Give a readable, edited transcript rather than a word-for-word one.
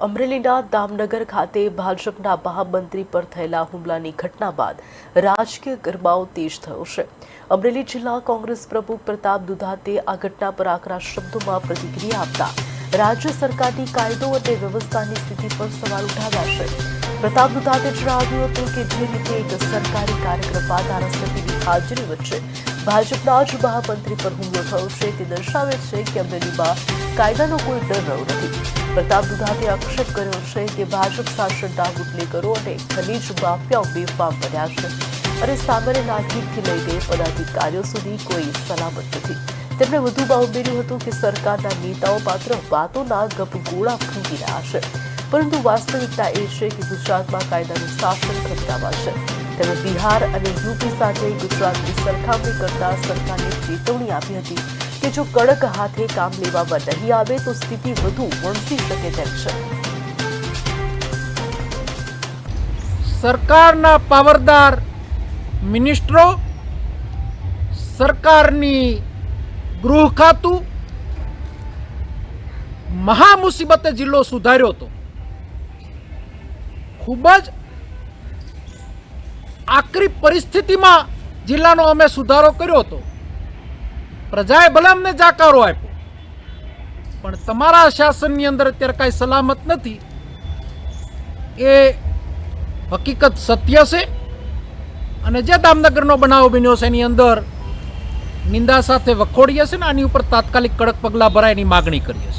અમરેલીના દામનગર ખાતે ભાજપના મહામંત્રી પર થયેલા હુમલાની ઘટના બાદ રાજકીય ગરમાવો તેજ થયો છે। અમરેલી જિલ્લા કોંગ્રેસ પ્રમુખ પ્રતાપ દુધાતે આ ઘટના પર આકરા શબ્દોમાં પ્રતિક્રિયા આપતા રાજ્ય સરકારની કાયદો અને વ્યવસ્થાની સ્થિતિ પર સવાલ ઉઠાવ્યા છે। પ્રતાપ દુધાતે જણાવ્યું હતું કે જે રીતે એક સરકારી કાર્યક્રમમાં ધારાસભ્યની હાજરી વચ્ચે ભાજપના જ મહામંત્રી પર હુમલો થયો છે તે દર્શાવે છે કે અમરેલીમાં કાયદાનો કોઈ ડર રહ્યો નથી। પ્રતાપ દુધાતે આક્ષેપ કર્યો છે કે ભાજપ શાસનના બુટલેગરો અને ખનીજ માફિયાઓ બેફામ બન્યા છે અને સામાન્ય નાગરિકથી લઈને પદાધિકારીઓ સુધી કોઈ સલામત નથી। તેમણે વધુમાં ઉમેર્યું હતું કે સરકારના નેતાઓ માત્ર વાતોના ગપગોળા ફૂંકી રહ્યા છે, પરંતુ વાસ્તવિકતા એ છે કે ગુજરાતમાં કાયદાનું શાસન ખતરામાં છે। તેમણે બિહાર અને યુપી સાથે ગુજરાતની સરખામણી કરતા સરકારને ચેતવણી આપી હતી કે જો કડક હાથે કામ લેવામાં નહીં આવે તો સ્થિતિ વધુ વણસી શકે તેમ છે। સરકારના પાવરદાર મિનિસ્ટરો, સરકારની ગૃહ ખાતું મહા મુસીબતે જિલ્લો સુધાર્યો હતો। ખૂબ જ આકરી પરિસ્થિતિમાં જિલ્લાનો અમે સુધારો કર્યો હતો। પ્રજાએ ભલે અમને જાકારો આપ્યો, પણ તમારા શાસનની અંદર અત્યારે કાંઈ સલામત નથી, એ હકીકત સત્ય છે। અને જે દામનગરનો બનાવ બન્યો છે એની અંદર નિંદા સાથે વખોડીએ છે ને આની ઉપર તાત્કાલિક કડક પગલાં ભરાય એની માગણી કરીએ છીએ।